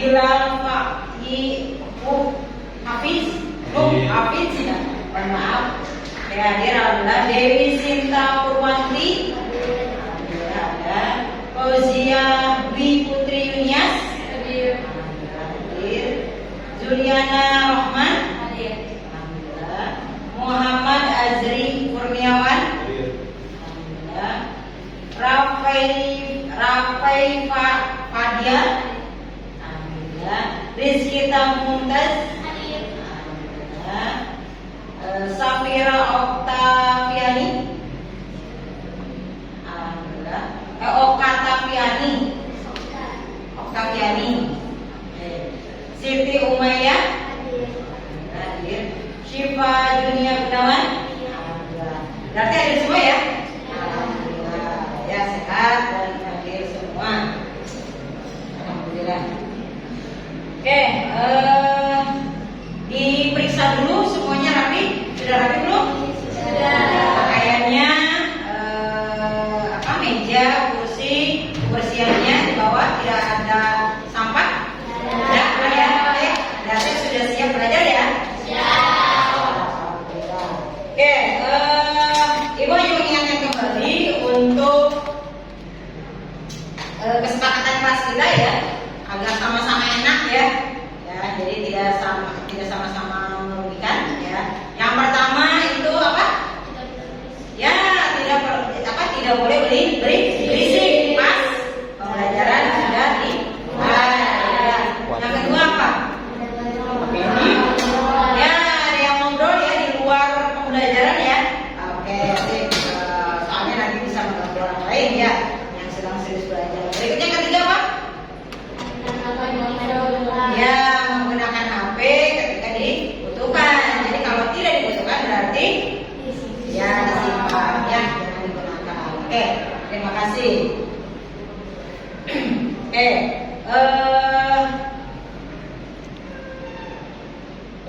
Hilal Pak Hafiz, Hafiz ya, mohon maaf. Ya, hadir alhamdulillah. Dewi Sinta Purwanti, alhamdulillah ada. Fauzia Dwi Putri Yunias, hadir. Juliana Rohman, hadir. Alhamdulillah. Muhammad Azri Kurniawan, hadir. Alhamdulillah. Rafai Fadia, alhamdulillah. Rizkita Mumtaz, hadir. Alhamdulillah. Safira Oktaviani, alhamdulillah. Oktaviani. Siti Umayyah, hadir. Syifa Junia Gunawan, alhamdulillah. Berarti hadir semua ya? Alhamdulillah. Ya, sehat dan hadir semua. Alhamdulillah. Oke, diperiksa dulu semuanya rapi. Sudah rapi belum? Sudah. Pakaiannya, meja, kursi, kebersihannya di bawah tidak ada sampah. Ya, ya. Berarti sudah siap belajar ya? Siap. Oke, Ibu hanya mengingatkan kembali untuk kesepakatan kelas kita ya, agar sama-sama enak ya. Ya, jadi tidak sama-sama merugikan ya. Yang pertama itu apa? Ya, tidak boleh berisik pas pembelajaran sudah dimulai. Yang kedua apa? Ya, ada yang ngobrol ya di luar pembelajaran ya. Oke, soalnya nanti bisa mengganggu orang lain ya yang sedang serius belajar. Berikutnya yang ketiga apa? Ya, menggunakan HP ketika dibutuhkan. Jadi kalau tidak dibutuhkan berarti ya disimpan ya, jangan digunakan. Oke, terima kasih.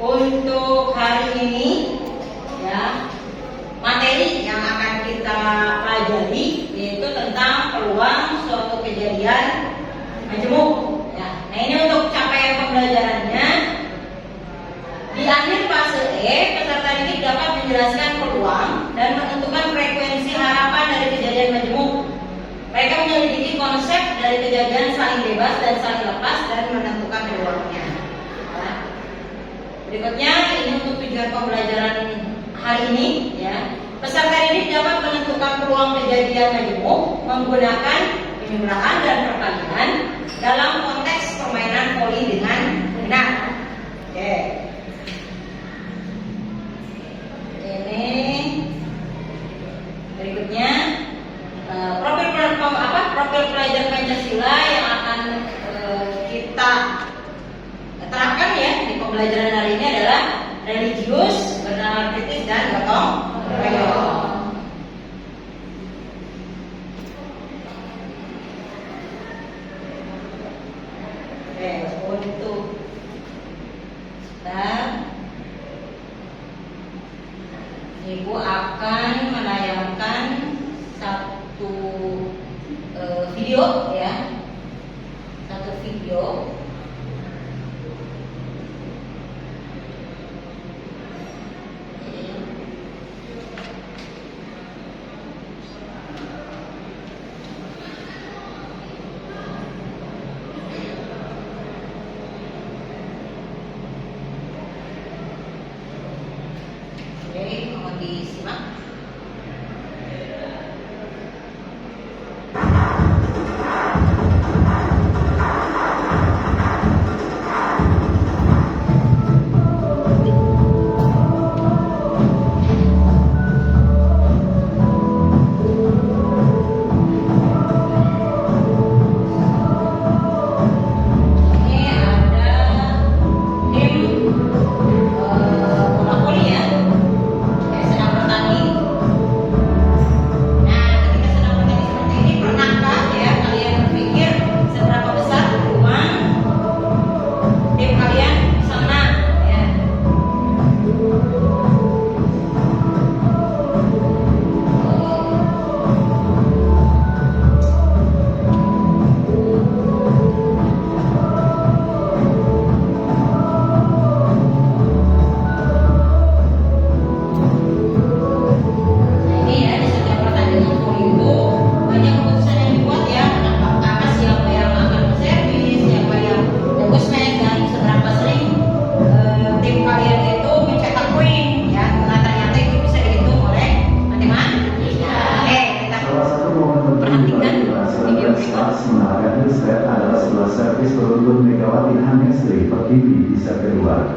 Untuk hari ini ya, materi yang akan kita pelajari yaitu tentang peluang suatu kejadian majemuk. Ya, nah ini untuk capaian pembelajarannya. Di akhir fase E, peserta didik dapat menjelaskan peluang dan menentukan frekuensi harapan dari kejadian majemuk. Mereka menyelidiki konsep dari kejadian saling bebas dan saling lepas dan menentukan peluangnya. Nah, berikutnya ini untuk tujuan pembelajaran hari ini ya. Peserta didik dapat menentukan peluang kejadian majemuk menggunakan penjumlahan dan perkalian dalam konteks permainan voli dengan benar. Oke. Ini berikutnya profil pelajar Pancasila yang akan kita terapkan ya di pembelajaran hari ini adalah religius, bernalar kritis dan gotong royong. Untuk Ibu akan menayangkan satu video ya, satu video. Oke, mohon disimak. Yusret adalah sebuah servis beruntun megawati Hanesli per TV di set kedua.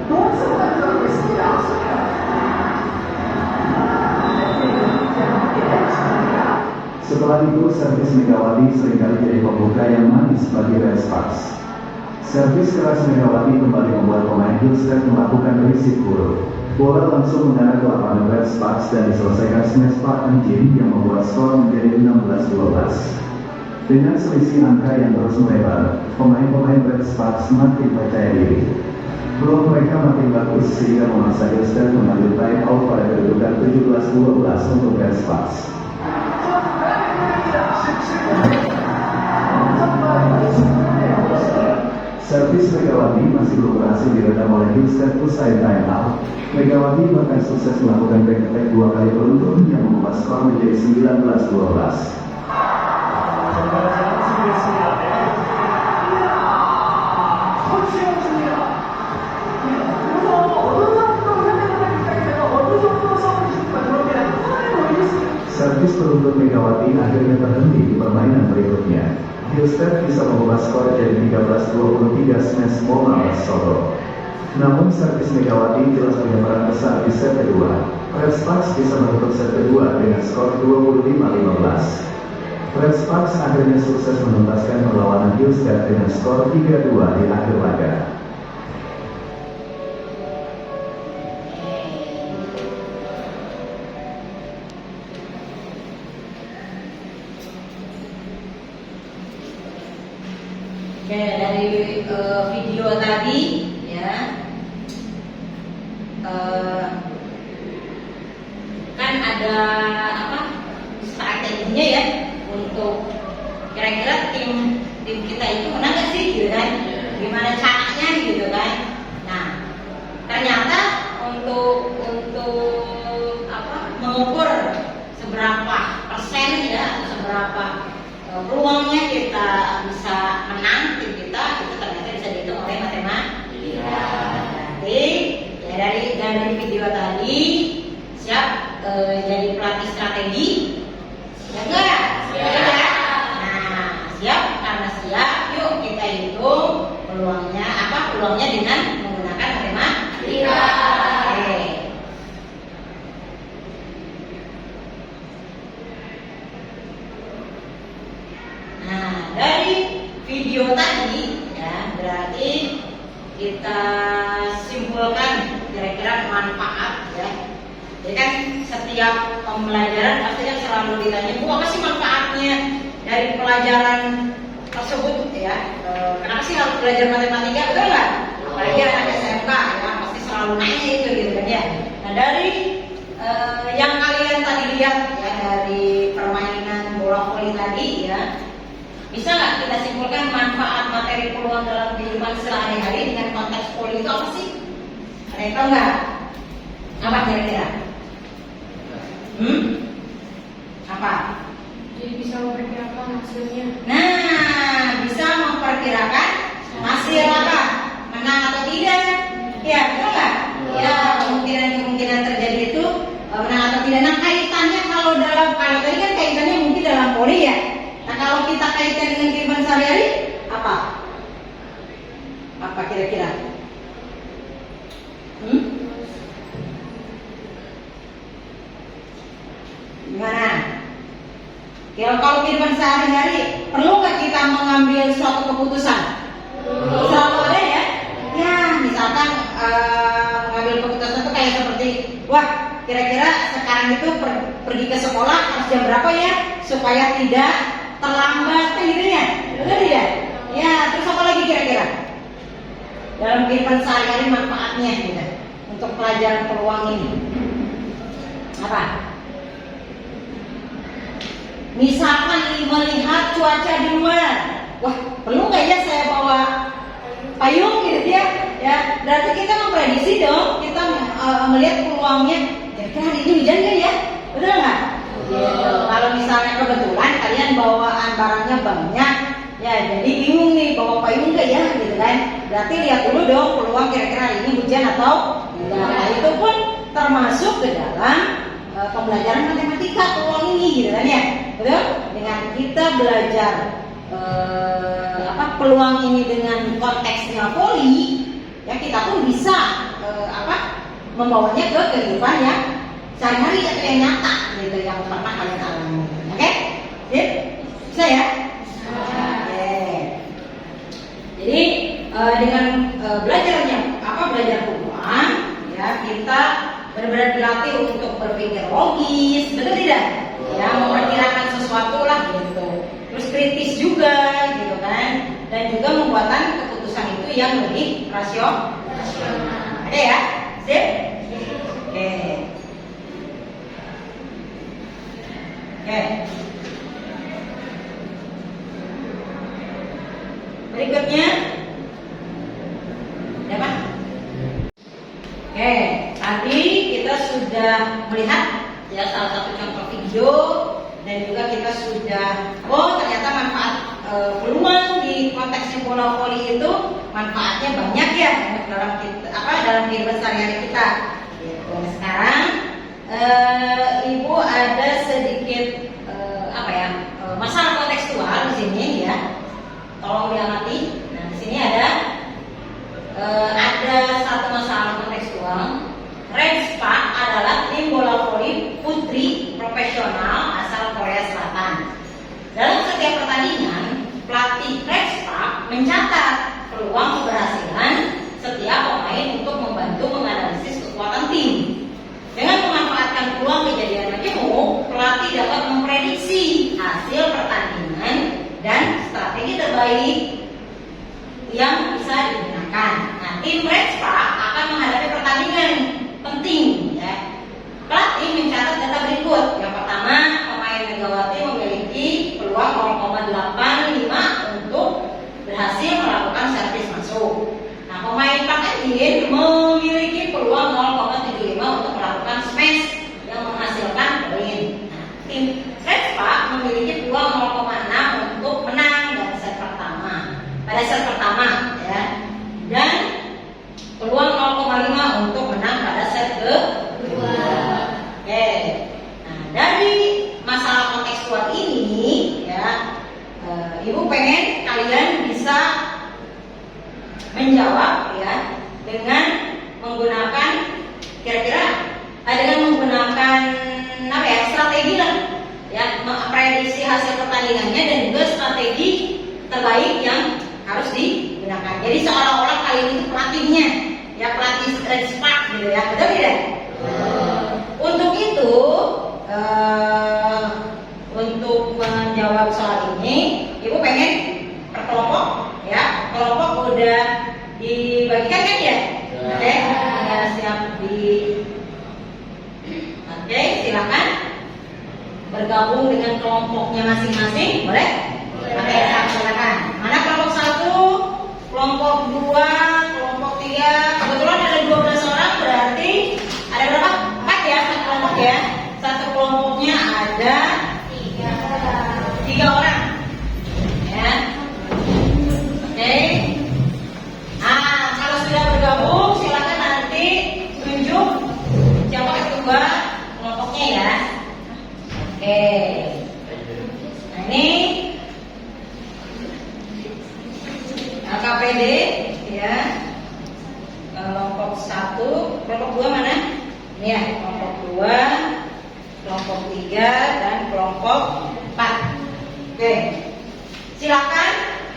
Setelah itu, servis Megawati seringkali jadi pembuka yang manis bagi Red Sparks. Servis keras Megawati kembali membuat pemain Yusret melakukan risik buruk. Bola langsung mengarah ke lapangan Red Sparks dan diselesaikan smash Park Anjin yang membuat skor menjadi 16-12. Dengan selisih angka yang terus melebar, pemain-pemain Red Sparks makin percaya diri. Peluang mereka makin bagus sehingga memaksa Yusret mengambil time out pada kedudukan 17-12 untuk Red Sparks. Servis Megawati masih belum berhasil diredam oleh Yusret usai time out. Megawati bahkan sukses melakukan back attack 2 kali beruntun yang mengubah skor menjadi 19-12. Servis beruntun Megawati akhirnya terhenti di permainan berikutnya. Yusret bisa mengubah skor jadi 13-23 smash bola Solo. Namun servis Megawati jelas punya peran besar di set kedua. Red Sparks bisa menutup set kedua dengan skor 25-15. Red Sparks akhirnya sukses menuntaskan perlawanan Yusret dengan skor 3-2 di akhir laga. Oke, dari video tadi ya, kan ada apa strateginya ya untuk kira-kira tim kita itu menang nggak sih, gitu kan? Gimana caranya, gitu kan? Nah, ternyata untuk apa mengukur seberapa persen ya, atau seberapa peluangnya kita bisa menang tim kita, itu ternyata bisa dihitung oleh matematika. Jadi ya dari video tadi siap jadi pelatih strategi, ya enggak? Ya. Nah, siap, karena siap, yuk kita hitung peluangnya dengan menggunakan matematika. Oke. Nah, dari video tadi ya, berarti kita simpulkan kira-kira manfaat ya. Jadi kan setiap pembelajaran pasti kan selalu ditanya, Bu, apa sih manfaatnya dari pelajaran tersebut ya? Kenapa sih harus belajar matematika, betul nggak? Apalagi anak SMK ya, pasti selalu nanya itu, gitu kan ya. Nah, dari yang kalian tadi lihat ya, dari permainan bola voli tadi ya, bisa nggak kita simpulkan manfaat materi peluang dalam kehidupan sehari-hari dengan konteks voli itu apa sih? Ada yang tahu nggak? Apa kira-kira? Apa? Jadi bisa memperkirakan hasilnya. Nah, bisa memperkirakan hasil apa? Menang atau tidak? Ya, betul nggak? Ya, kemungkinan terjadi itu menang atau tidak. Nah, kaitannya kalau tadi kan kaitannya mungkin dalam voli ya. Nah, kalau kita kaitkan dengan kehidupan sehari-hari, apa? Apa kira-kira? Gimana? Ya, kalau kehidupan sehari-hari perlu nggak kita mengambil suatu keputusan? Selalu ada ya. Ya, misalkan mengambil keputusan itu kayak seperti, wah, kira-kira sekarang itu pergi ke sekolah harus jam berapa ya supaya tidak terlambat, gitu ya? Benar tidak? Ya, terus apa lagi kira-kira? Dalam kehidupan sehari-hari manfaatnya gitu untuk pelajaran peluang ini apa? Misalkan melihat cuaca di luar, wah, perlu nggak ya saya bawa payung gitu ya? Ya, berarti kita memprediksi dong, kita melihat peluangnya. Kira-kira hari ini hujan nggak ya? Betul nggak? Kalau misalnya kebetulan kalian bawaan barangnya banyak, ya jadi bingung nih bawa payung nggak ya, gitu kan? Berarti lihat dulu dong peluang kira-kira hari ini hujan atau tidak. Nah, itu pun termasuk ke dalam pembelajaran matematika peluang ini, gitu kan ya? Betul? Dengan kita belajar peluang ini dengan konteksnya voli, ya kita pun bisa membawanya ke kehidupan yang sehari-hari atau yang nyata gitu, yang pernah kalian alami. Oke? Sip? Bisa ya? Oke. Jadi dengan belajar peluang, ya kita benar-benar dilatih untuk berpikir logis, betul tidak? Ya, memperkirakan sesuatu lah gitu. Terus kritis juga gitu kan, dan juga membuatkan keputusan itu yang lebih rasional. Oke ya? Sip? Oke. Oke. Berikutnya ya Pak? Oke, tadi kita sudah melihat ya salah satu contoh video, dan juga kita sudah ternyata manfaat peluang di konteks bola voli itu manfaatnya banyak ya dalam kehidupan sehari-hari kita. Gitu. Sekarang Ibu ada sedikit masalah kontekstual di sini ya. Tolong diamati. Nah, di sini ada satu masalah kontekstual. Red Spark adalah tim bola voli putri profesional asal Korea Selatan. Dalam setiap pertandingan, pelatih Red Spark mencatat peluang keberhasilan setiap pemain untuk membantu menganalisis kekuatan tim. Dengan memanfaatkan peluang kejadian majemuk, pelatih dapat memprediksi hasil pertandingan dan strategi terbaik yang bisa digunakan. Nah, tim Red Spark akan menghadapi pertandingan penting ya. Pelatih mencatat data berikut. Yang pertama, pemain Megawati memiliki peluang 0,85 untuk berhasil melakukan servis masuk. Nah, pemain Pakadin memiliki peluang 0,75 untuk melakukan smash yang menghasilkan poin. Nah, tim Red Spark memiliki peluang 0,6 untuk menang pada set pertama ya, dan peluang 0,5 untuk menang pada set kedua. Oke. Nah, dari masalah kontekstual ini ya, Ibu pengen kalian bisa menjawab ya dengan menggunakan strategi lah ya, memprediksi hasil pertandingannya dan juga strategi terbaik yang harus digunakan. Jadi seolah-olah kalian itu pelatihnya, ya pelatih Red Spark gitu ya, betul tidak? Untuk itu, untuk menjawab soal ini, Ibu pengen berkelompok, ya. Kelompok udah dibagikan kan ya? Oke, udah siap Oke, silakan bergabung dengan kelompoknya masing-masing, boleh? Oke, silakan. Mana kelompok 1, kelompok 2, kelompok 3. Kebetulan ada 12 orang, berarti ada berapa? 4 ya, satu kelompok ya. Satu kelompoknya ada 3 orang. Ya. Oke. Nah, kalau sudah bergabung, silakan nanti tunjuk siapa ketua kelompoknya ya. Oke. Nah, ini KPD ya, kelompok 1, kelompok 2 mana? Ini ya, kelompok 2, kelompok 3 dan kelompok 4. Oke, silakan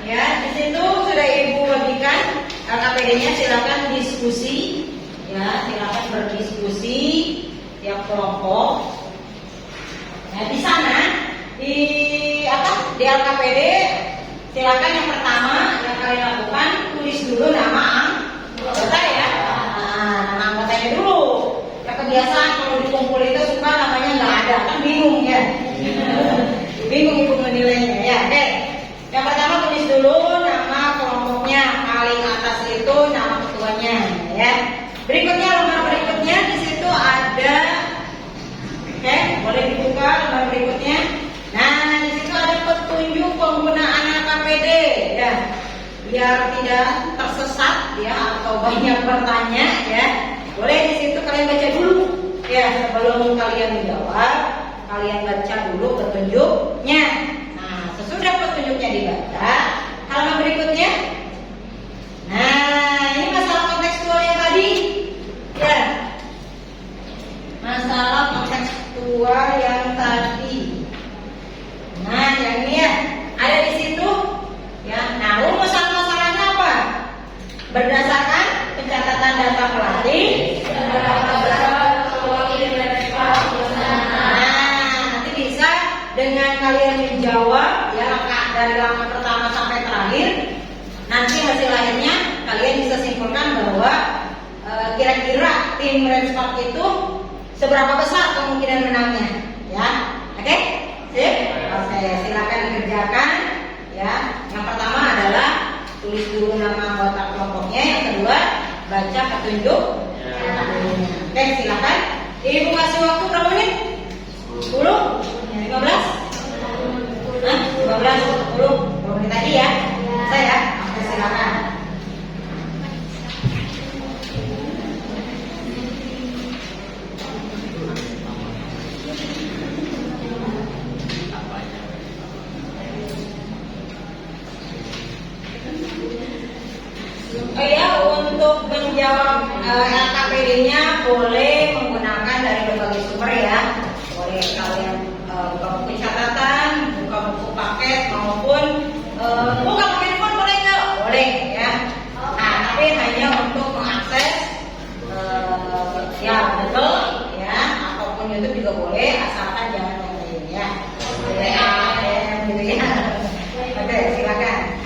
ya, di situ sudah Ibu bagikan KPD-nya, silakan diskusi ya, silakan berdiskusi tiap kelompok. Nah, di sana di LKPD silakan yang pertama yang kalian lakukan, tulis dulu nama anggota ya. Nama anggotanya dulu. Ya, kebiasaan kalau dikumpul itu suka namanya nggak ada, kan bingung ya. Bingung Ibu menilainya ya. Oke. Yang pertama tulis dulu nama kelompoknya, paling atas itu nama ketuanya ya. Berikutnya lembar berikutnya di situ ada, oke, boleh dibuka lembar berikutnya. Nah, di situ ada petunjuk penggunaan KPD ya, biar tidak tersesat ya atau banyak bertanya ya. Boleh di situ kalian baca dulu ya, sebelum kalian menjawab, kalian baca dulu petunjuknya. Nah, sesudah petunjuk petunjuknya dibaca. Halaman berikutnya. Nah, ini masalah kontekstual yang tadi. Ya. Masalah kontekstual yang tadi. Nah, yang ini ya, ada di situ. Ya, nah rumus masalahnya apa? Berdasarkan pencatatan data pelatih. Nanti bisa dengan kalian menjawab ya dari langkah pertama sampai terakhir. Nanti hasil akhirnya kalian bisa simpulkan bahwa kira-kira tim Red Spark itu seberapa besar kemungkinan menangnya, ya. Oke? Sip? Oke, silakan dikerjakan. Ya, yang pertama adalah tulis dulu nama anggota kelompoknya. Yang kedua, baca petunjuk. Oke, silakan. Ibu kasih waktu berapa menit? 10? 15? Hah? 15? 10 menit tadi ya? Saya? Oke, silakan. Oh ya, untuk menjawab LKPD-nya boleh menggunakan dari berbagai sumber ya. Boleh kalian buka buku catatan, buka buku paket maupun buka handphone boleh nggak? Boleh ya. Nah, tapi hanya untuk mengakses ya Google ya, ataupun YouTube juga boleh, asalkan jangan yang lain ya. Boleh gitu ya. Oke, silakan.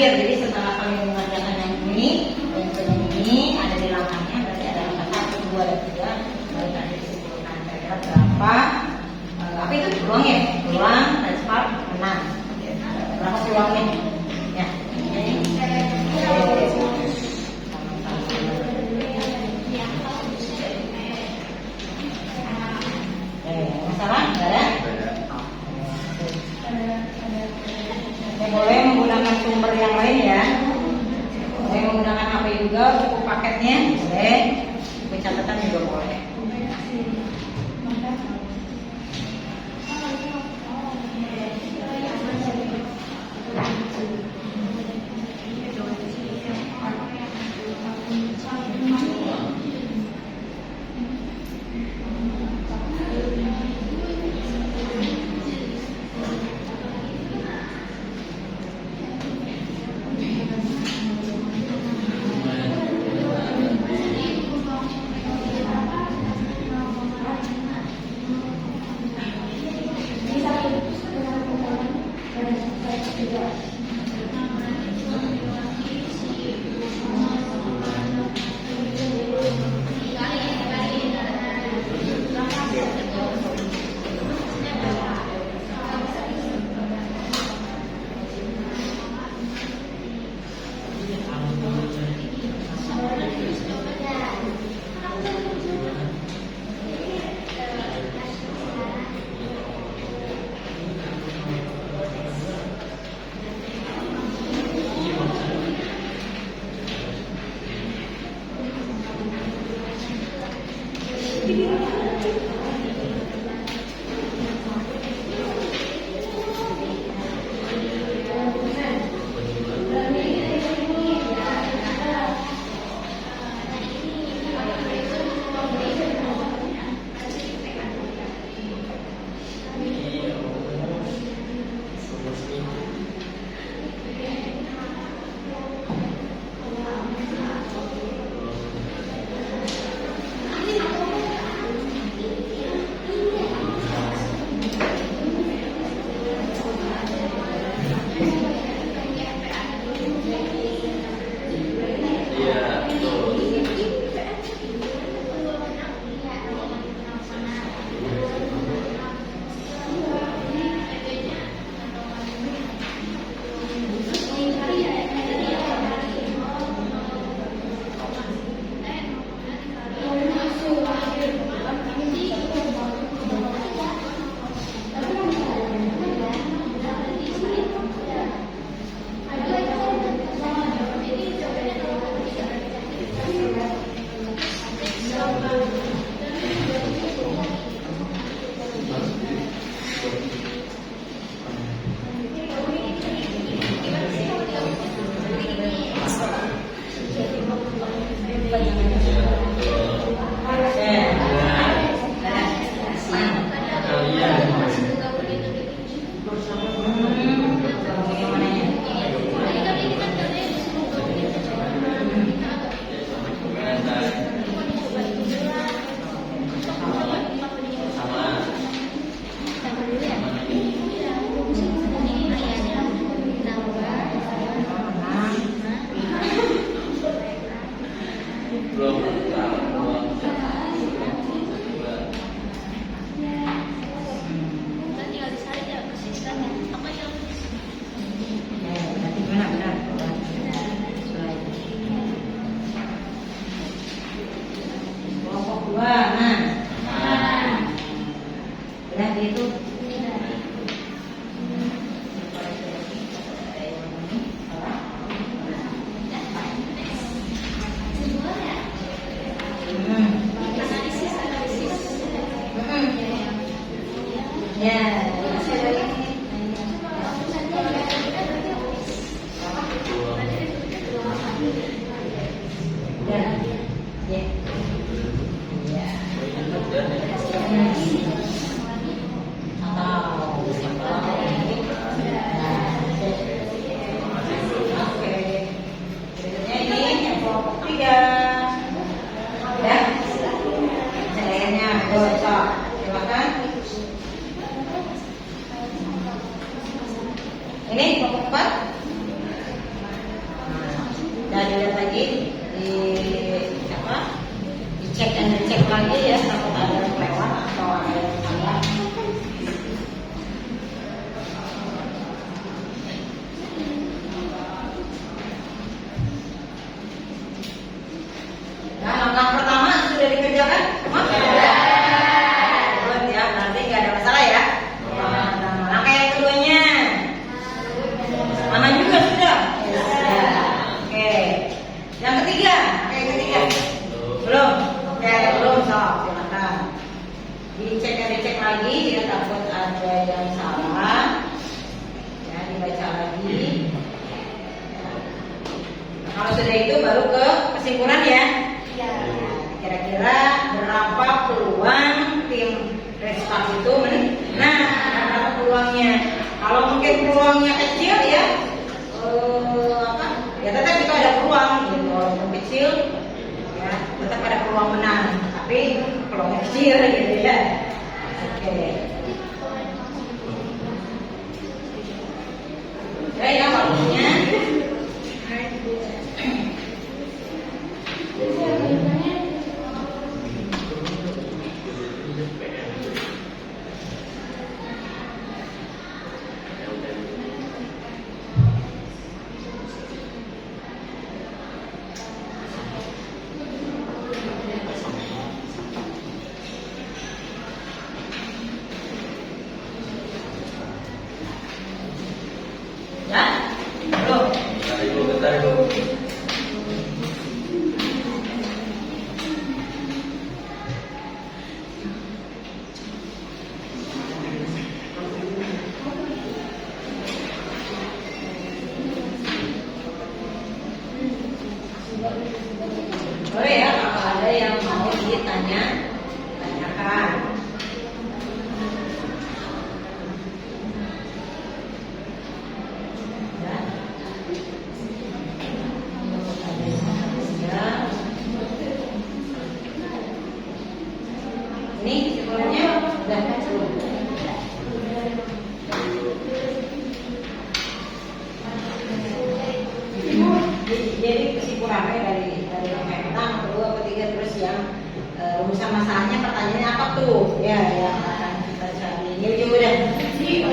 Jadi setelah kalian mengerjakan yang ini ada di langkahnya, berarti ada langkah 1, 2, dan 3. Baru tadi disimpulkan kira-kira berapa. Apa itu peluang ya? Peluang Red Spark menang. Berapa peluangnya? Ya. Masalah? Nggak ada? Boleh menggunakan sumber yang lain ya. Boleh menggunakan HP juga, buku paketnya boleh, buku catatan juga boleh. Ini kelompok 4. Dan dilihat lagi dicek dan dicek lagi ya, takut ada yang lewat atau ada yang salah. Nah, langkah pertama sudah dikerjakan semua? Good ya, berarti nggak ada masalah ya. Langkah yang keduanya mana juga sudah. Oke. Yang ketiga, belum. Oke, belum. Sok, silakan. Dicek lagi, dia takut ada yang salah. Ya, dibaca lagi. Nah, kalau sudah itu baru ke kesimpulan ya. Kira-kira berapa peluang tim Respas itu menang? Berapa peluangnya? Kalau mungkin peluangnya kecil ya, ya tetap kita ada peluang gitu. Walaupun kecil, ya tetap ada peluang menang. Tapi peluangnya kecil gitu ya. Oke. Oke ya, waktunya. Boleh ya kalau ada yang mau tanyakan. Ini sebenarnya udah jadi kesimpulannya dari yang pertama, kedua, ketiga, terus yang rumusan masalahnya pertanyaannya apa tuh? Ya, yang akan kita cari. Ini juga udah. Jadi itu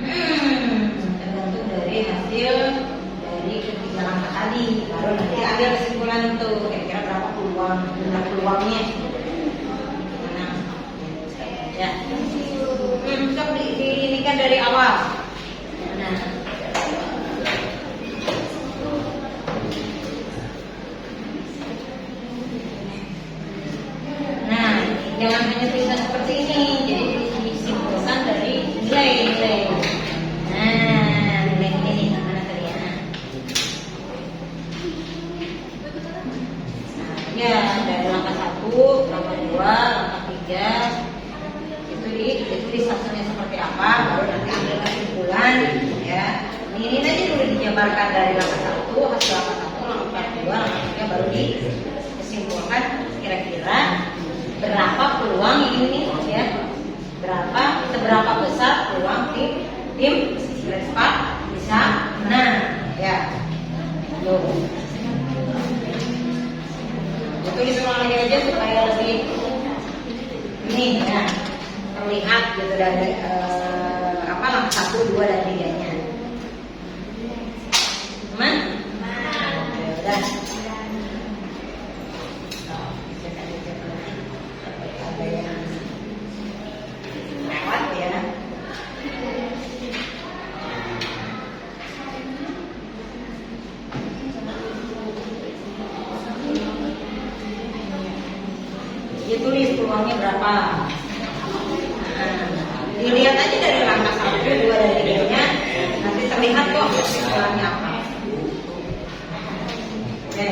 Tergantung dari hasil dari ketiga langkah tadi. Baru nanti ambil kesimpulan itu kira-kira berapa peluang, jumlah peluangnya. Mana? Ya. Sok ini kan dari awal. Nah. Jangan hanya tulisan seperti ini, jadi disimpulkan dari nilai-nilai. Nah, nilai ini mana tadi ya? Nah, ya dari langkah 1, langkah 2, langkah 3 itu ditulis hasilnya seperti apa, baru nanti ambil kesimpulan, ya. Ini aja dulu dijabarkan dari langkah 1, hasil langkah 1, langkah 2, langkah 3 baru disimpulkan kira-kira berapa peluang ini ya, seberapa besar peluang tim Respark bisa menang ya. Itu disuruh lagi aja supaya lebih ini ya terlihat gitu dari langkah 1, 2 dan 3-nya. Teman? Ya udah. Lewat ya. Dia tulis peluangnya berapa. Nah, dilihat aja dari langkah 1, 2 dan 3-nya, nanti terlihat kok kesimpulannya apa. Oke.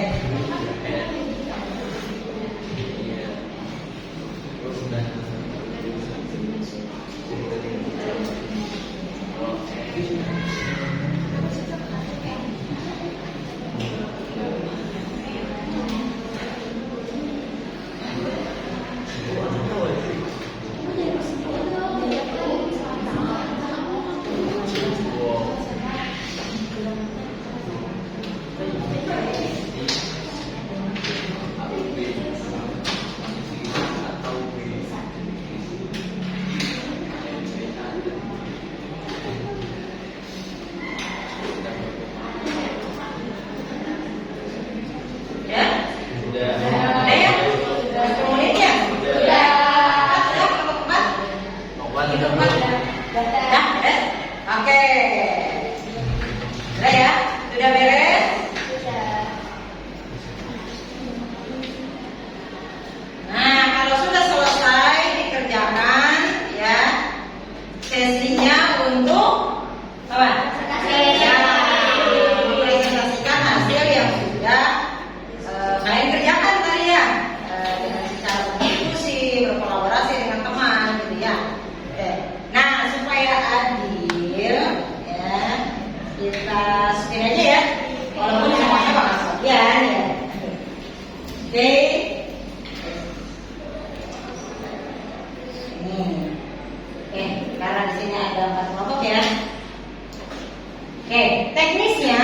Teknisnya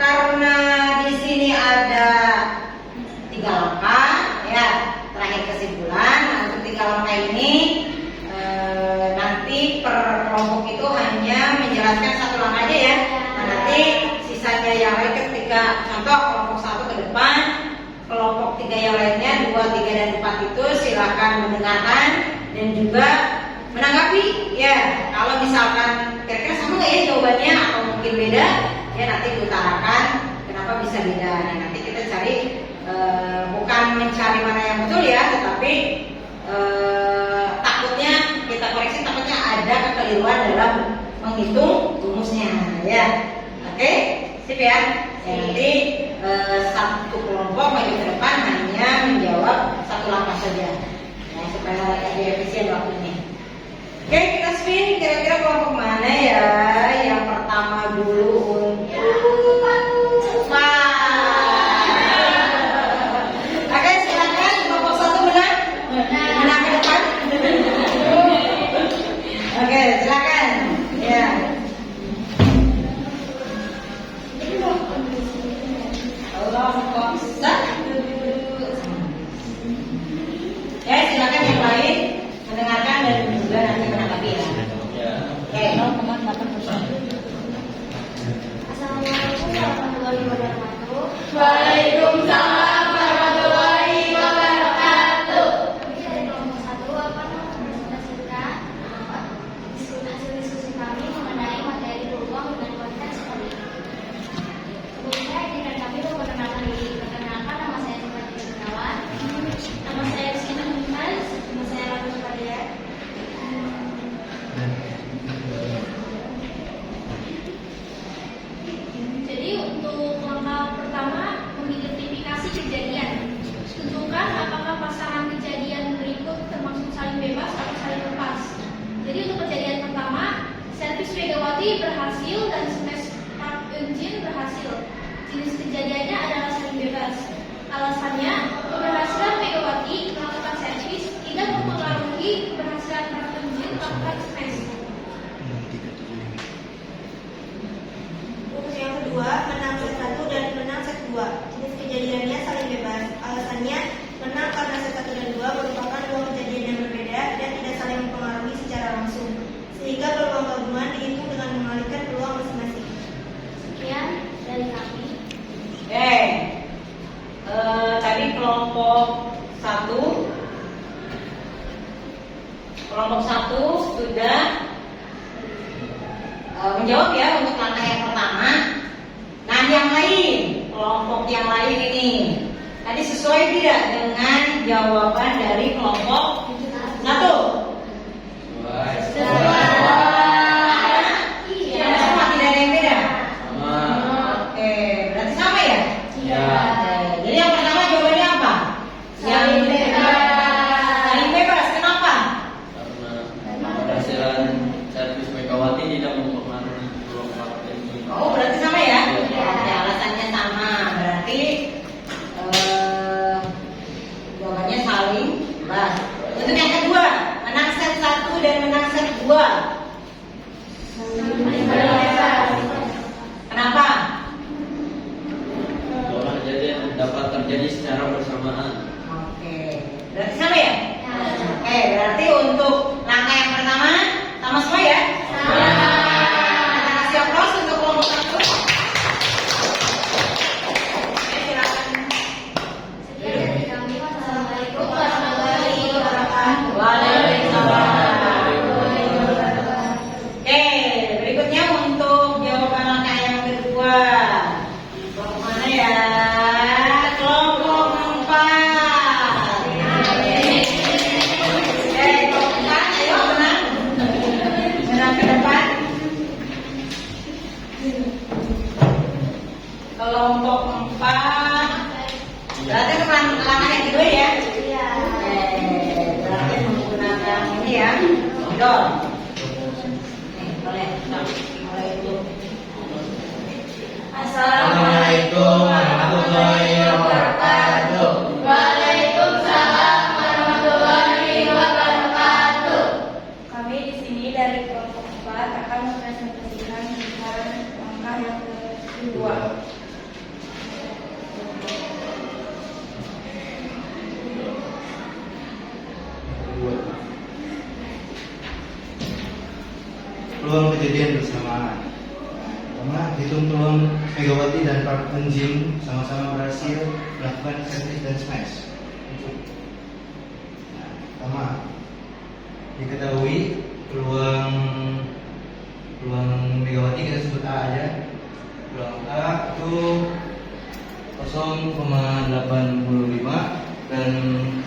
karena di sini ada 3 langkah ya, terakhir kesimpulan. Nah, untuk 3 langkah ini nanti per kelompok itu hanya menjelaskan 1 langkah aja ya. Nah, nanti sisanya yang lain ketika contoh kelompok 1 ke depan, kelompok 3 yang lainnya 2, 3 dan 4 itu silakan mendengarkan dan juga menanggapi ya. Kalau misalkan kira-kira sama nggak ya jawabannya atau mungkin beda ya, nanti diutarakan kenapa bisa beda. Nah, nanti kita cari bukan mencari mana yang betul ya, tetapi takutnya kita koreksi, takutnya ada kekeliruan dalam menghitung rumusnya ya. Oke. Sip ya. Ya, nanti satu kelompok maju ke depan hanya menjawab satu langkah saja. Ya, supaya lebih efisien waktunya. Oke, kita spin. Kira-kira kelompok mana ya? Yang pertama dulu untuk Oke, silakan kelompok satu menang. Menang ke depan. Oke, silakan. Ya. Kelompok satu. Ya, silakan yang lain mendengarkan dan juga nanti menanggapi ya. Oke, 0,8%. Assalamualaikum warahmatullahi wabarakatuh. Waalaikumsalam warahmatullahi wabarakatuh. Kami dari kelompok 1 akan mempresentasikan hasil diskusi kami mengenai materi peluang dengan konteks politik. Sebelumnya izinkan kami memperkenalkan diri. Perkenalkan, nama saya Sifati Gunawan. Nama saya Sina Humas. Nama saya Ratu Fadia. Jadi untuk langkah pertama mengidentifikasi kejadian. Tentukan apakah pasangan kejadian berikut termasuk saling bebas atau saling lepas. Jadi untuk kejadian pertama, servis Megawati berhasil dan smash Park Eun-jin berhasil. Jenis kejadiannya adalah saling bebas. Alasannya, keberhasilan Megawati melakukan servis tidak mempengaruhi keberhasilan Park Eun-jin melakukan smash. Untuk yang kedua, menang set 1 dan menang set 2. Jenis kejadiannya saling bebas. Alasannya, menang karena set 1 dan 2 merupakan dua kejadian yang berbeda dan tidak saling mempengaruhi secara langsung, sehingga peluang gabungan dihitung dengan mengalihkan peluang masing-masing. Sekian dari kami. Oke. Tadi kelompok satu sudah menjawab ya untuk langkah yang pertama. Nah, yang lain, kelompok yang lain ini tadi sesuai tidak dengan jawaban dari kelompok satu? Iya. Sama, tidak ada yang beda. Sama. Oke, berarti sama ya? Ya. Jadi yang pertama jawabannya apa? Saling bebas. Saling bebas. Kenapa? Karena keberhasilan servis Megawati tidak mempengaruhi peluang partai ini. Oh, berarti sama ya? Iya. Oke, alasannya sama. Berarti jawabannya saling bebas. Untuk yang kedua, menang set 1 dan menang set 2. Kenapa? Dua kejadian dapat terjadi secara bersamaan. Oke, berarti sama ya? Oke, berarti untuk langkah yang pertama sama semua ya? Kita kasih aplaus untuk kelompok satu. Oke, silakan. Sekian dari kami. Wassalamualaikum warahmatullahi wabarakatuh. Waalaikumsalam. Oke, berikutnya untuk jawaban langkah yang kedua. Kelompok mana ya? Kelompok 4. Oke, kelompok 4, ayo menang. Menang ke depan. Kelompok 4. Berarti langkah yang kedua ya? Iya. Berarti menggunakan ini ya, dor. Boleh, mulai dulu. Assalamualaikum warahmatullahi wabarakatuh. Waalaikumsalam warahmatullahi wabarakatuh. Kami di sini dari kelompok 4 akan mempresentasikan tentang langkah yang kedua. Peluang kejadian bersamaan. Pertama, hitung peluang Megawati dan Park Eun-jin sama-sama berhasil melakukan servis dan smash. Nah, pertama, diketahui peluang Megawati kita sebut A aja. Peluang A itu 0,85 dan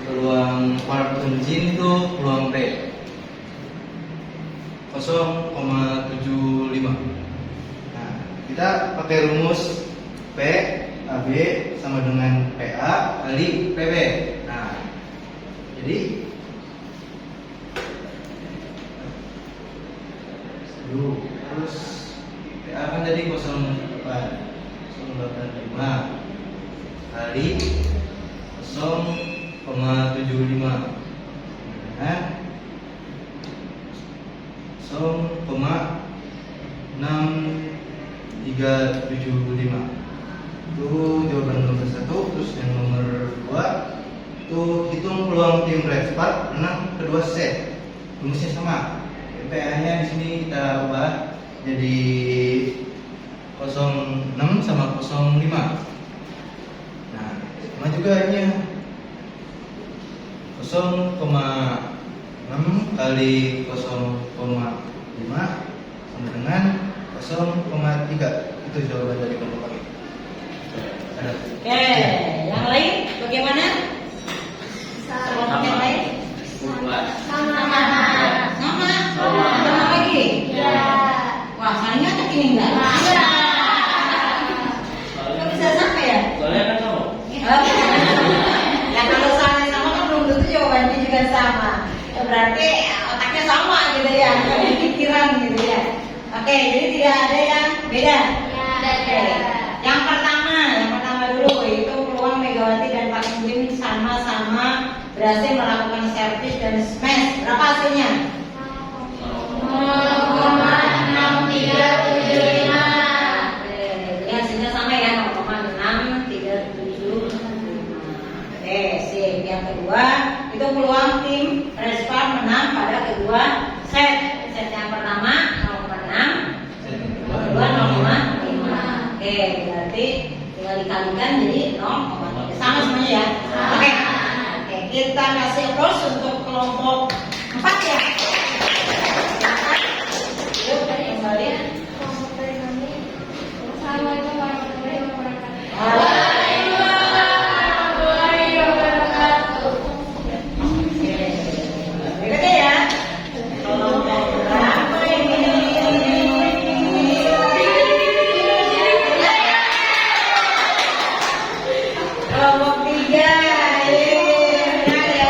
peluang Park Eun-jin itu peluang B 0,75. Nah, kita pakai rumus P AB sama dengan PA kali PB. Nah, jadi terus PA kan jadi 0,85 kali 0,75 nah 0,6375 itu jawaban nomor 1. Terus yang nomor 2 itu hitung peluang tim Red Spark menang kedua set. Rumusnya sama. PA-nya di sini kita ubah jadi 06 sama 05. Nah, sama juga ini 0,6 kali 0,5 sama dengan 0,3. Itu jawaban dari kelompok kami. Ada. Oke, yang lain bagaimana? Kelompok yang lain? Sama lagi? Wah, kalian nggak ini enggak? Kok bisa sampai ya? Soalnya kan sama. Ya kalau sama kan belum tentu jawabannya juga sama. Ya, berarti otaknya sama gitu ya, pikiran gitu ya. Oke, jadi tidak ada yang beda. Oke. Yang pertama dulu itu peluang Megawati dan Pak Munjim sama-sama berhasil melakukan servis dan smash. Berapa hasilnya? 0,6375. Jadi hasilnya sama ya, 0,6375. Oke, sip. Yang kedua itu peluang tim Red Spark menang pada kedua set. Set yang pertama 0,6, kedua 0,5. Oke, berarti tinggal dikalikan jadi 0,3. Sama semuanya ya. Oke. Oke, kita kasih applause untuk kelompok 4 ya. Yuk, kembali. Kelompok dari kami. Assalamualaikum warahmatullahi wabarakatuh. Berikutnya ya. Kelompok berapa ini? Kelompok 3. Benar ya.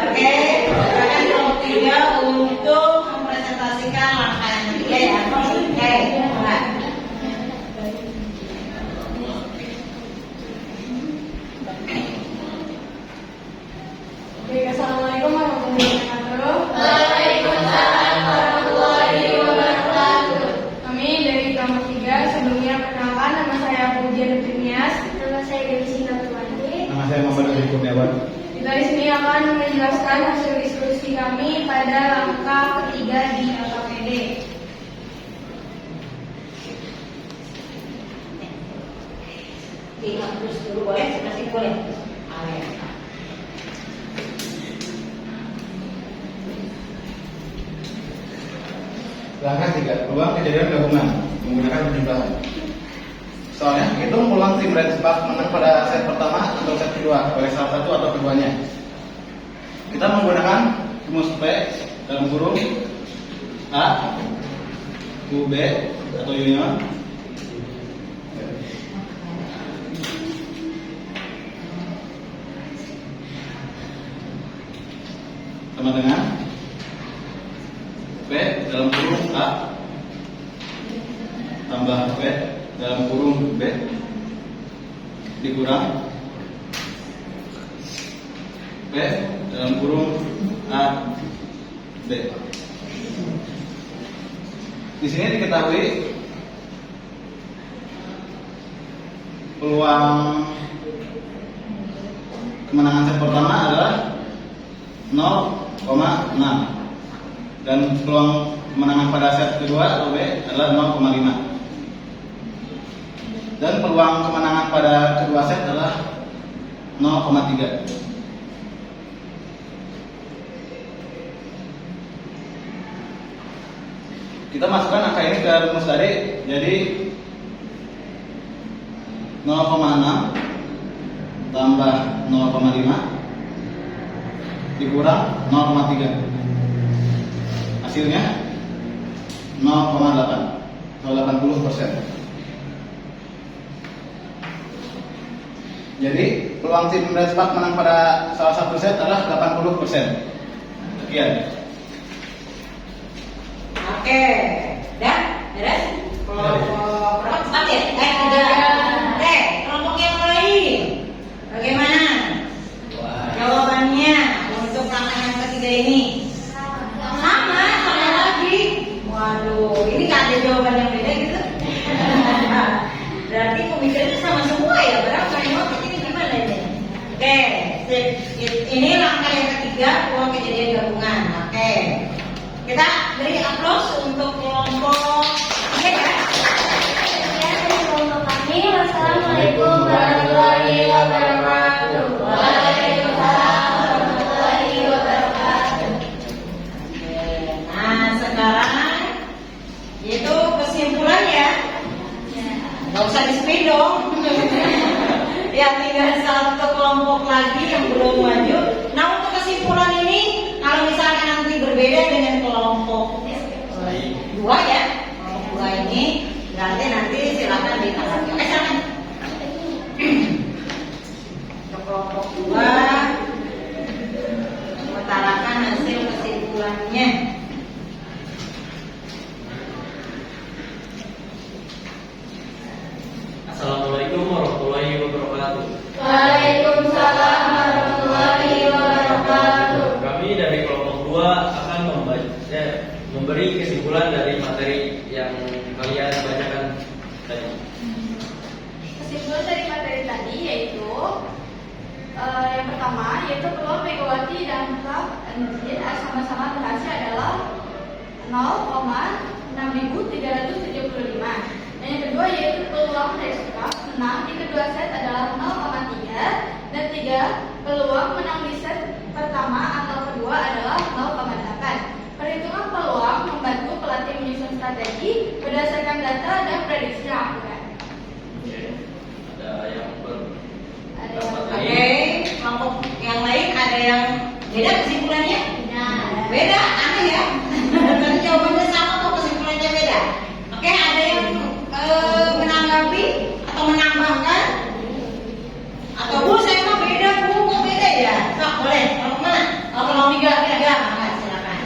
Oke, silakan kelompok 3 untuk mempresentasikan langkah yang ketiga ya. Oke, mulai. Assalamualaikum warahmatullahi wabarakatuh. Kami dari kelompok 3 sebelumnya perkenalkan, nama saya Pujian Primias. Nama saya Dewi Sinatuwati. Nama saya Muhammad Ali Kurniawan. Kita di sini akan menjelaskan hasil diskusi kami pada langkah ketiga di LKPD. Dihapus dulu boleh, masih boleh. Amin. Langkah 3, peluang kejadian gabungan menggunakan penjumlahan. Soalnya, hitung peluang tim Red Spark menang pada set pertama atau set kedua, oleh salah satu atau keduanya. Kita menggunakan rumus P dalam kurung A, U, B atau union sama dengan P dalam kurung A tambah P dalam kurung B dikurang P dalam kurung A B. Di sini diketahui peluang kemenangan set pertama adalah 0,6 dan peluang kemenangan pada set kedua atau B adalah 0,5 dan peluang kemenangan pada kedua set adalah 0,3. Kita masukkan angka ini ke rumus tadi, jadi 0,6 tambah 0,5 dikurang 0,3, hasilnya 0,8. atau 80%. Jadi peluang tim Red Spark menang pada salah satu set adalah 80%. Sekian. Oke, dah, beres. Kelompok berapa? 4 ya? 3. Kelompok yang lain. Bagaimana jawabannya untuk langkah yang ketiga ini? Sama lagi. Waduh, ini gak ada jawaban yang beda gitu. Berarti pemikirannya sama semua ya, berapa yang ini gimana ini? Oke, ini langkah yang ketiga, peluang kejadian gabungan. Oke, kita beri aplaus untuk kelompok ya. Wassalamualaikum warahmatullahi wabarakatuh. Waalaikumsalam warahmatullahi wabarakatuh. Nah, sekarang itu kesimpulan ya. Gak usah di-speed dong. Ya, tinggal satu kelompok lagi yang belum maju. Nah, untuk kesimpulan ini, kalau misalkan nanti berbeda dengan kelompok 2 ya, kelompok 2 ini berarti nanti silakan ditanggapi. Oke, silakan. Untuk kelompok 2 mengutarakan hasil kesimpulannya. Assalamualaikum warahmatullahi wabarakatuh. Waalaikumsalam warahmatullahi wabarakatuh. Kami dari kelompok 2 akan memberi kesimpulan dari materi yang kalian bacakan tadi. Kesimpulan dari materi tadi yaitu yang pertama yaitu peluang Megawati dan Klub Energi sama-sama berhasil adalah 0,6375. Dan yang kedua yaitu peluang Respark menang di kedua set adalah 0,3 dan 3 peluang menang di set pertama atau kedua adalah 0,8. Perhitungan peluang membantu pelatih menyusun strategi berdasarkan data dan prediksi yang akurat. Ada yang Ada berpendapat yang Oke, kelompok yang lain ada yang beda kesimpulannya? Beda, aneh ya. Tadi jawabannya sama kok kesimpulannya beda. Oke, ada yang menanggapi atau menambahkan? Atau Bu, saya mah beda Bu, kok beda ya? Sok, boleh. Kalau mana? Kalau tiga, maka silakan.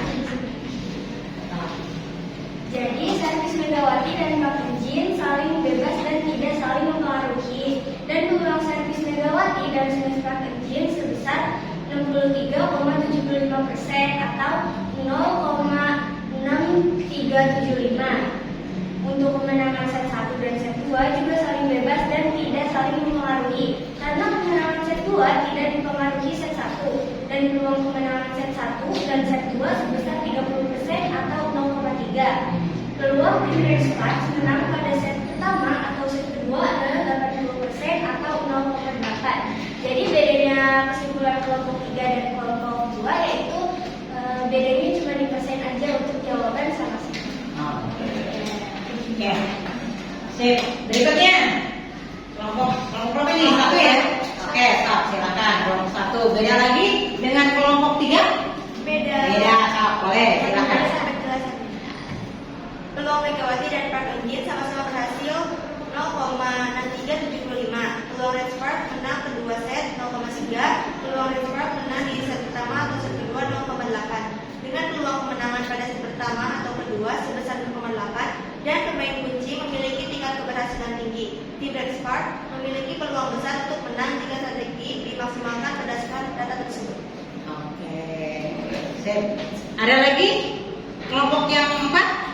Jadi servis Megawati dan Kak Jin saling bebas dan tidak saling mempengaruhi. Dan peluang servis Megawati dan servis Kak Jin sebesar 63,75% atau 0,6375. Untuk kemenangan set 1 dan set 2 juga saling bebas dan tidak saling mempengaruhi. Karena kemenangan set 2 tidak dipengaruhi set 1 dan peluang kemenangan set 1 dan set 2 sebesar 30% atau 0,3. Peluang tim Red Spark menang pada set pertama atau set kedua adalah 80% atau 0,8. Jadi bedanya kesimpulan kelompok 3 dan kelompok 2 yaitu bedanya cuma di persen aja untuk jawaban sama-sama. Oke. Sip. Berikutnya kelompok berapa ini? 1 ya? Oke, stop, silakan. Kelompok 1. Beda lagi dengan kelompok 3? Beda. Beda, stop. Boleh, silakan. Peluang Megawati dan Park Eun-jin sama-sama berhasil 0,6375. Peluang Red Spark menang kedua set 0,3. Peluang Red Spark menang di set pertama atau set kedua 0,8. Dengan peluang kemenangan pada set pertama atau kedua sebesar 0,8 dan pemain kunci memiliki tingkat keberhasilan tinggi. Tim Red Spark memiliki peluang besar untuk menang jika strategi dimaksimalkan berdasarkan data tersebut. Oke. Sip. Ada lagi? Kelompok yang 4?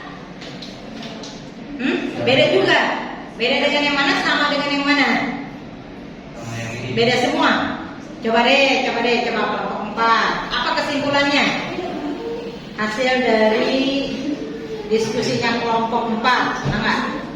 Beda juga. Beda dengan yang mana? Sama dengan yang mana? Sama yang ini. Beda semua. Coba kelompok 4. Apa kesimpulannya? Hasil dari diskusinya kelompok 4. Enggak?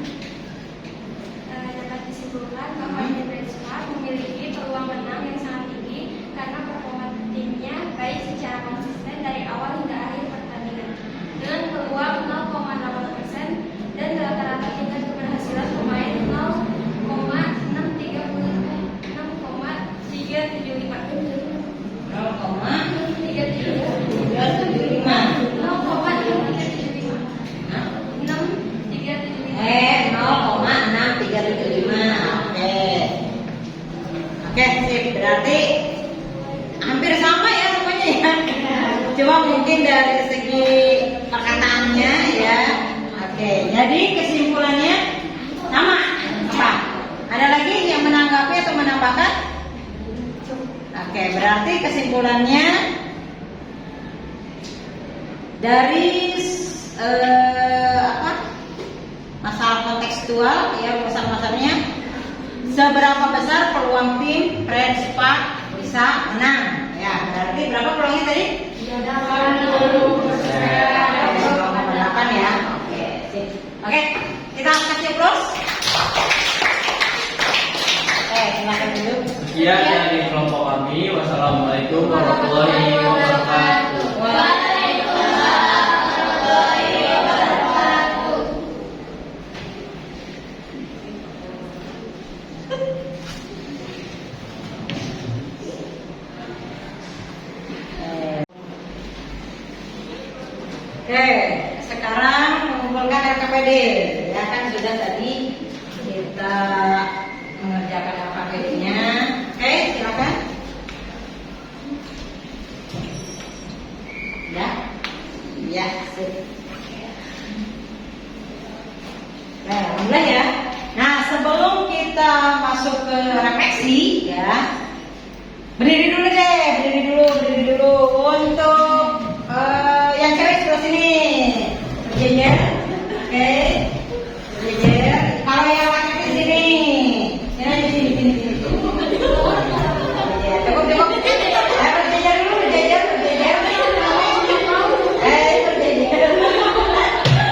Dapat disimpulkan bahwa tim Red Spark memiliki peluang menang yang sangat tinggi karena performa timnya baik secara konsisten dari awal hingga akhir pertandingan dengan peluang 0,8% dan rata-rata tingkat keberhasilan pemain 0,375. 375. Oke, sip. Berarti hampir sama ya semuanya ya. Cuma mungkin dari segi perkataannya ya. Oke, jadi kesimpulannya sama. Apa? Ada lagi yang menanggapi atau menambahkan? Oke, berarti kesimpulannya dari masalah kontekstual ya, masalah-masalahnya, seberapa besar peluang tim Red Spark bisa menang ya, berarti berapa peluangnya tadi? 8 ya. Oke, sip. Oke, kita kasih plus. Oke, silakan dulu. Sekian dari kelompok kami. Wassalamualaikum warahmatullahi wabarakatuh. Oke, sekarang mengumpulkan RKPD. Ya kan sudah tadi kita mengerjakan RKPD-nya. Oke, silakan. Ya, ya, sip. Nah, mulai ya. Nah, sebelum kita masuk ke refleksi, ya, berdiri dulu deh, berdiri dulu untuk yang cewek sebelah sini, berjejer, oke, berjejer. Kalau yang laki-laki sini, sini. Cukup. Berjejer dulu, berjejer.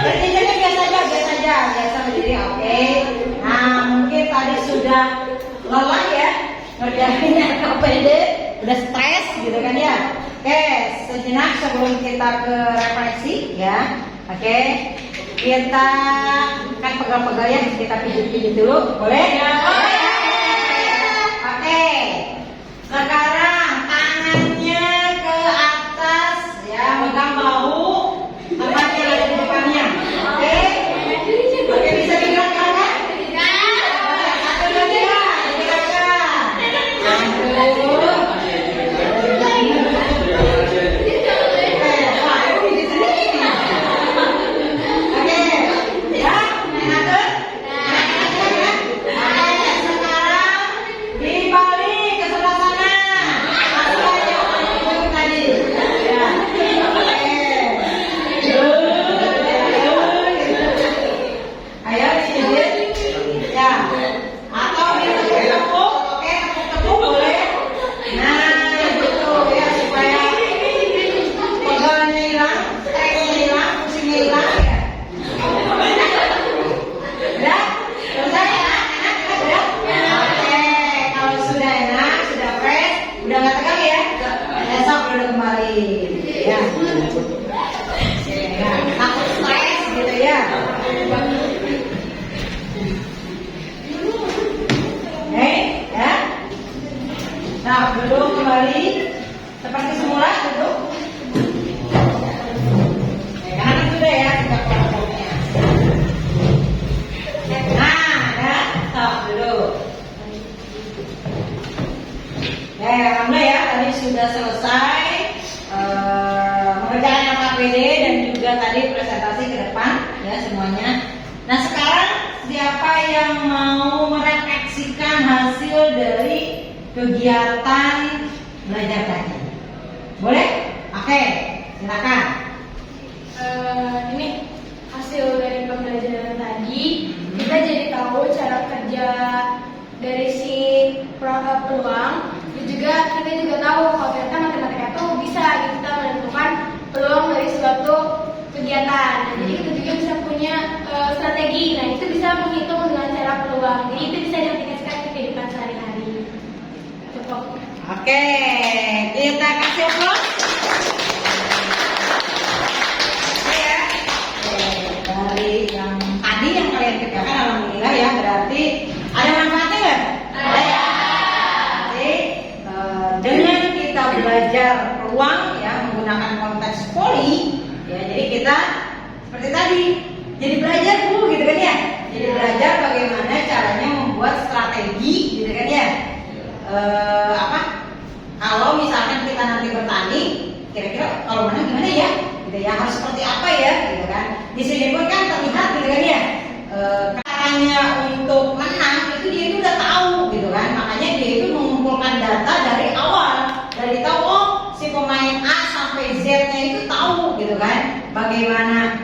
Berjejernya biasa berdiri, oke. Nah, mungkin tadi sudah lelah ya, ngerjain RKPD, udah stres gitu kan ya. Oke, sejenak sebelum kita ke refleksi ya. Oke, kita kan pegal-pegal ya, kita pijit-pijit dulu, boleh? Ya. Oke, sekarang tangannya ke atas ya, pegang bahu, tempatnya ada di depannya. Oke, bisa digerakkan kan? Satu lagi ya, digerakkan. Nah, duduk kembali seperti semula, duduk. Kanan sudah ya, kita kelompoknya. Nah, ya, stop dulu. Alhamdulillah ya, tadi sudah selesai mengerjakan RKPD dan juga tadi presentasi ke depan ya semuanya. Nah, sekarang siapa yang mau merefleksikan hasil dari kegiatan belajar tadi? Boleh? Oke, silakan. Ini hasil dari pembelajaran tadi, kita jadi tahu cara kerja dari si peluang, dan juga kita juga tahu kalau ternyata matematika itu bisa kita menentukan peluang dari suatu kegiatan. Nah, jadi kita juga bisa punya strategi. Nah, itu bisa menghitung dengan cara peluang. Jadi itu bisa diaplikasikan ke kehidupan sehari-hari. Cukup. Oke, kita kasih aplaus. Ya, dari yang tadi yang kalian kerjakan, alhamdulillah ya, berarti ada manfaatnya nggak? Ada. Jadi dengan kita belajar peluang ya menggunakan konteks poli, ya jadi kita seperti tadi jadi belajar gitu kan ya. Jadi belajar bagaimana caranya untuk menang itu dia itu udah tahu gitu kan. Makanya dia itu mengumpulkan data dari awal, dari tahu oh si pemain A sampai Z-nya itu tahu gitu kan. Bagaimana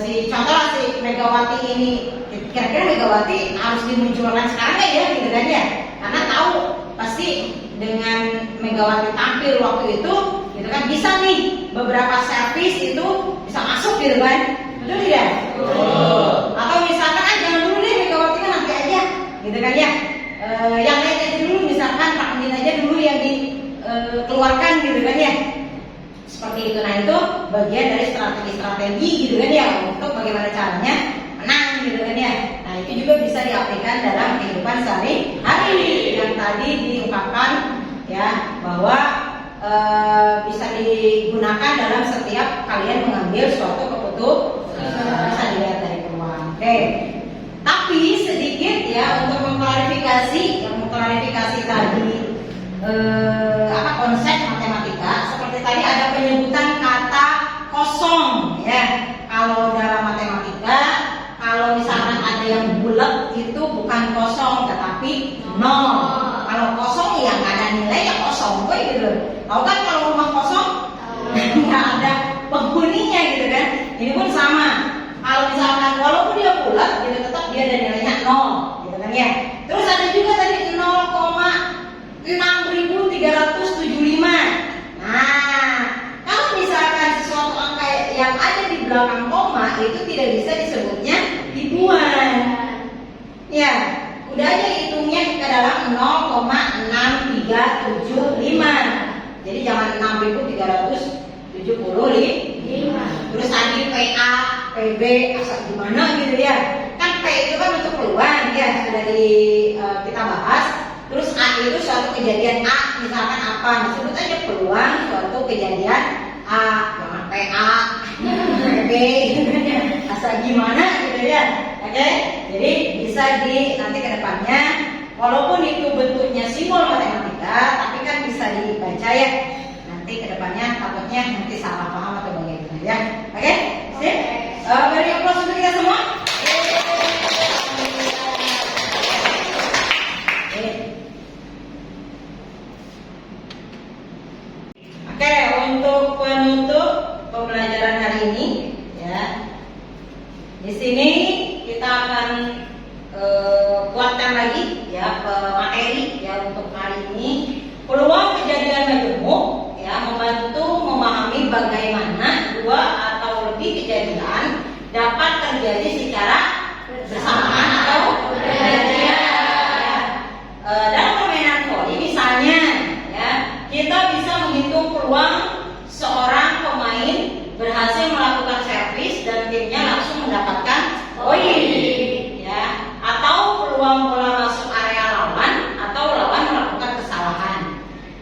si contoh si Megawati ini, kira-kira Megawati harus dimunculkan sekarang nggak ya gitu kan ya, karena tahu pasti dengan Megawati tampil waktu itu gitu kan bisa nih beberapa servis itu bisa masuk gitu kan, betul tidak? Atau misalkan jangan dulu deh Megawati kan nanti aja gitu kan ya, yang lain aja dulu, misalkan Pak Amin aja dulu yang dikeluarkan gitu kan ya, seperti itu. Nah itu bagian dari strategi gitu kan ya, untuk bagaimana caranya menang gitu kan ya. Nah itu juga bisa diaplikasikan dalam kehidupan sehari-hari yang tadi diungkapkan ya, bahwa bisa digunakan dalam setiap kalian mengambil suatu keputusan. Bisa dilihat dari peluang. Oke. Tapi sedikit ya untuk mengklarifikasi tadi konsep matematika. Seperti tadi ada penyebutan kata kosong ya. Kalau dalam matematika, kalau misalkan ada yang bulat itu bukan kosong tetapi nol. Kalau kosong ya nggak ada nilai ya kosong, gitu. Tahu kan kalau rumah kosong nggak ada penghuninya gitu kan. Ini pun sama. Kalau misalkan walaupun dia bulat, gitu tetap dia ada nilainya nol, gitu kan ya. Terus ada juga tadi 0,6375. Nah, kalau misalkan sesuatu angka yang ada di belakang koma itu tidak bisa disebutnya ribuan. Ya, udah aja hitungnya ke dalam 0,6375. Jadi jangan 6.375. Terus tadi PA, PB, asal gimana gitu ya. Kan P itu kan untuk peluang ya, sudah kita bahas. Terus A itu suatu kejadian A, misalkan apa? Disebut aja peluang suatu kejadian A, jangan PA, PB, asal gimana gitu ya. Oke, jadi bisa nanti ke depannya, walaupun itu bentuknya simbol matematika, tapi kan bisa dibaca ya. Nanti ke depannya takutnya nanti salah paham atau bagaimana ya. Oke, sip. Beri aplaus untuk kita semua. Oke, untuk penutup pembelajaran hari ini ya. Di sini kita akan kuatkan lagi ya materi ya untuk hari ini. Peluang kejadian majemuk ya, membantu memahami bagaimana dua atau lebih kejadian dapat terjadi secara bersamaan atau bergantian. Dalam permainan voli misalnya ya, kita bisa menghitung peluang seorang pemain berhasil melakukan servis dan timnya langsung mendapatkan poin ya, atau peluang bola masuk area lawan atau lawan melakukan kesalahan.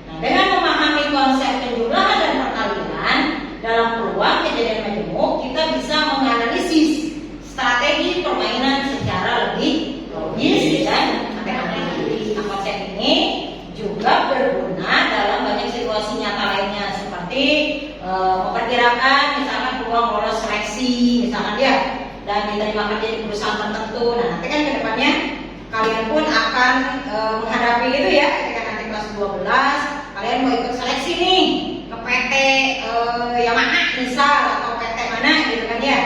Nah, dengan memahami konsep penjumlahan dan perkalian dalam peluang kejadian majemuk, kita bisa menganalisis strategi permainan secara lebih logis dan matematis. Nah, konsep ini juga berguna dalam banyak situasi nyata lainnya, seperti memperkirakan misalkan peluang lolos seleksi misalkan ya, dan diterima kerja di perusahaan tertentu. Nah nanti kan kedepannya kalian pun akan menghadapi itu ya, ketika nanti kelas 12 kalian mau ikut seleksi nih ke PT Yamaha misal, atau PT mana gitu kan ya.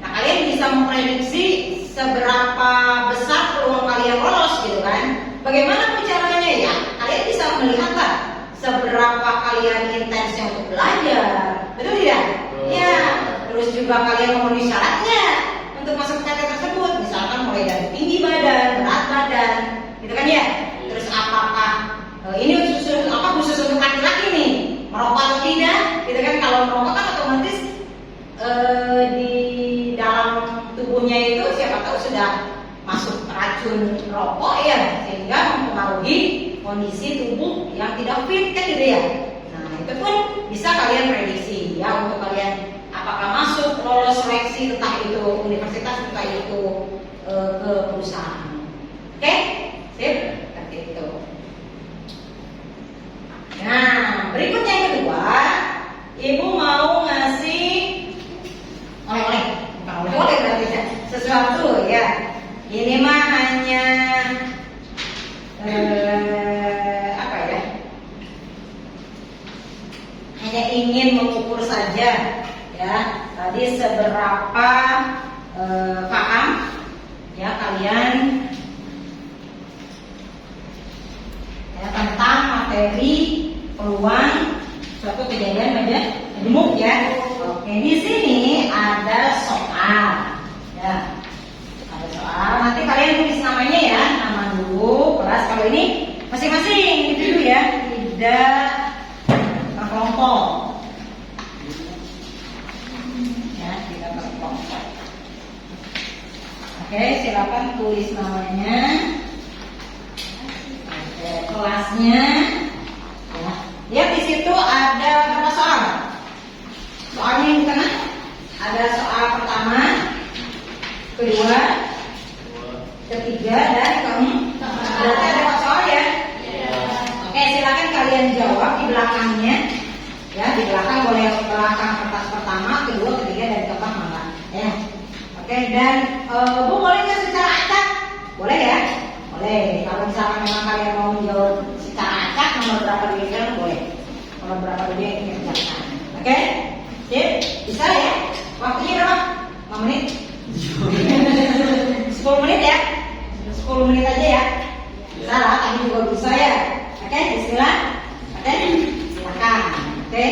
Nah kalian bisa memprediksi seberapa besar peluang kalian lolos gitu kan. Bagaimana caranya ya? Kalian bisa melihatlah seberapa kalian intensnya untuk belajar, betul tidak? Ya, terus juga kalian memenuhi syaratnya untuk masuk PT tersebut, misalkan mulai dari tinggi badan, berat badan, gitu kan ya. Terus apakah ini khusus untuk laki-laki nih, merokok atau tidak, gitu kan? Kalau merokok kan otomatis di dalam tubuhnya itu siapa tahu sudah masuk racun rokok ya, sehingga mempengaruhi kondisi tubuh yang tidak fit kan gitu ya. Nah itu pun bisa kalian prediksi ya, untuk kalian apakah masuk lolos seleksi entah itu universitas entah itu ke perusahaan. Oke, sip, seperti itu. Nah berikutnya yang kedua, ibu mau ngasih oleh-oleh, bukan oleh-oleh berarti ya, sesuatu ya. Ini mah hanya seberapa paham ya kalian ya, tentang materi peluang suatu kejadian majemuk ya. Oke, di sini ada soal ya. Ada soal, nanti kalian tulis namanya ya, nama dulu, kelas. Kalau ini masing-masing gitu ya, tidak berkelompok. Ya, tidak berkelompok. Oke, silakan tulis namanya. Oke, kelasnya. Ya. Lihat di situ ada berapa soal? Soalnya yang kena ada soal pertama, kedua, ketiga, dan keempat. Berarti ada empat soal ya? Oke, silakan kalian jawab di belakangnya. Ya, di belakang boleh belakang kertas pertama, kedua, ketiga, dan keempat mana? Ya. Oke, dan Bu boleh nggak secara acak? Boleh ya? Boleh. Kalau misalkan memang kalian mau menjawab secara acak, nomor berapa dulu boleh. Nomor berapa dulu yang dikerjakan. Oke? Sip, bisa ya? Waktunya berapa? 5 menit? 10 menit ya? 10 menit aja ya? Bisa lah, tadi juga bisa ya. Oke, bismillah. Oke, silakan. Oke,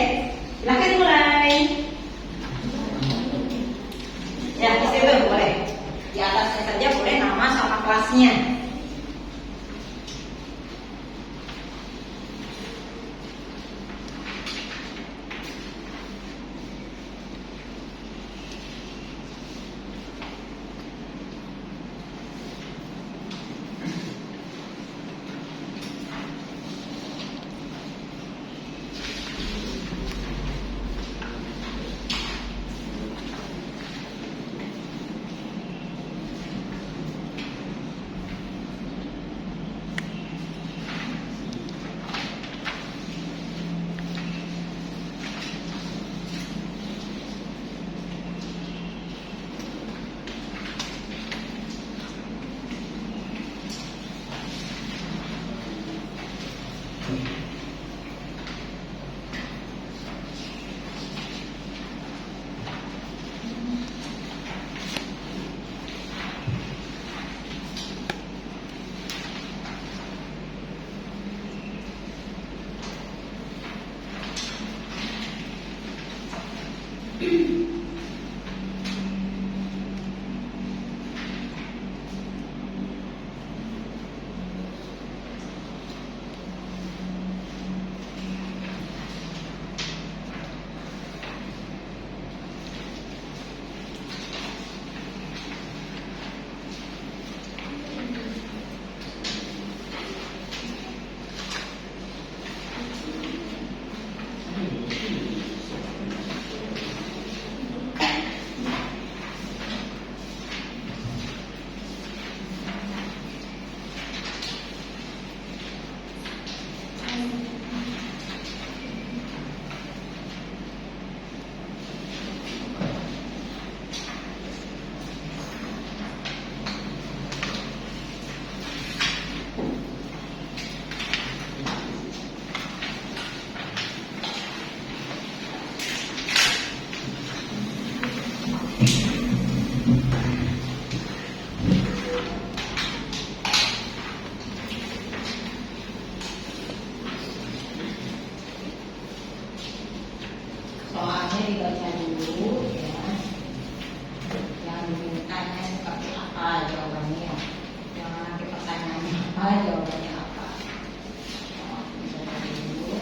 silakan mulai. Ya, di situ boleh. Di atasnya saja boleh nama sama kelasnya. Soalnya dibaca dulu ya. Yang dimintanya seperti apa jawabannya. Jangan nanti pertanyaannya apa jawabannya apa. Dibaca dulu.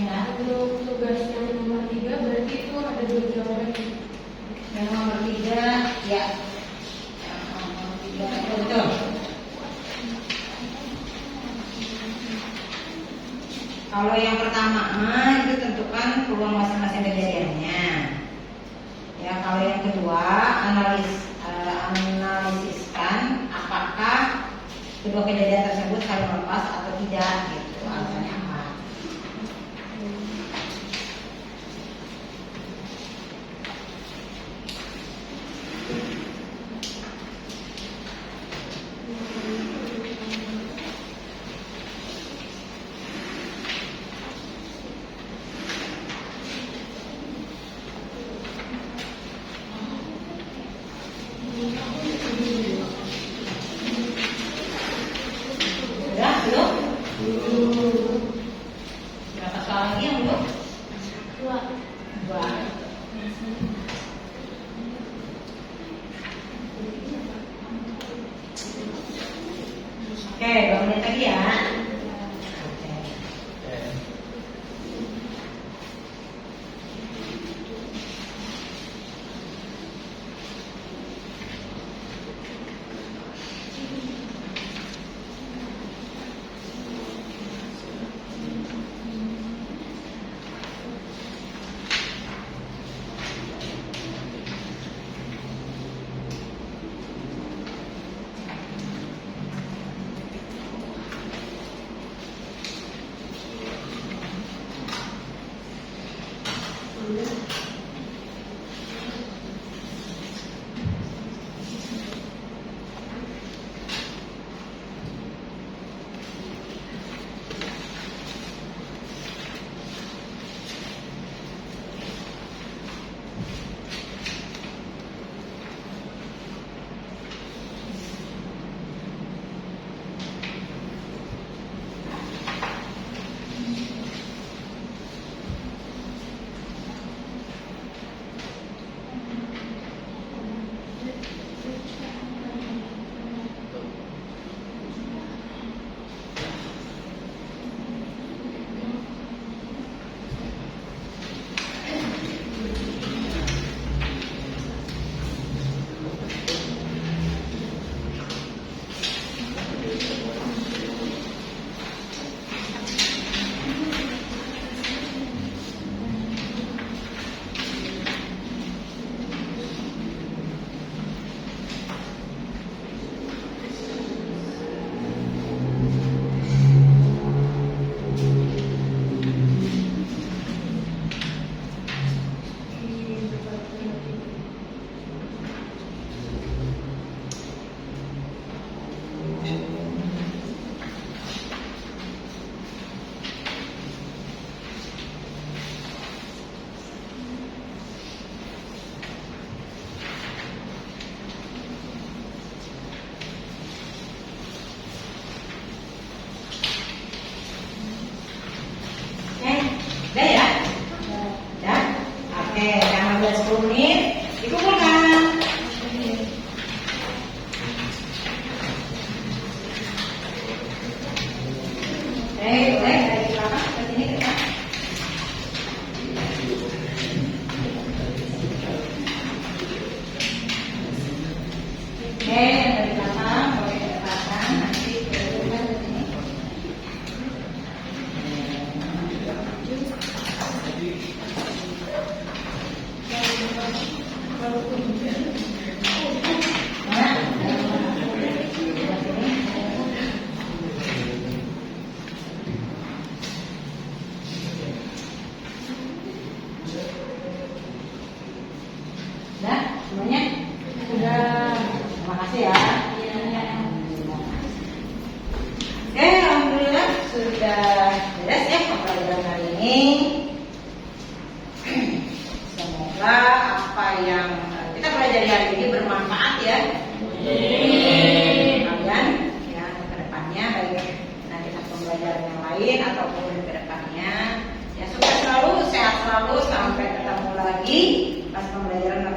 Ya. Untuk tugas yang nomor 3 berarti itu ada 2 jawaban. Yang nomor 3, ya. Yang nomor 3, betul. Kalau yang pertama, itu tentukan peluang masing-masing kejadiannya. Ya, kalau yang kedua analisiskan apakah kedua kejadian tersebut saling melepas atau tidak gitu, alasannya apa. Sudah, belum? Berapa soal lagi yang belum? Dua. Oke, 2 menit lagi ya. Oke. Udah ya? Udah? Oke, yang 10 menit dikumpulkan. Boleh dari belakang ke sini ke depan. Dari belakang boleh ke depan, nanti ke depan ke sini. Udah semuanya? Sudah. Terima kasih ya. Oke, alhamdulillah sudah beres ya pembelajaran hari ini. Semoga apa yang kita pelajari hari ini bermanfaat ya. Kalian ya ke depannya, baik nanti pas pembelajaran yang lain ataupun ke depannya. Ya sukses selalu, sehat selalu, sampai ketemu lagi pas pembelajaran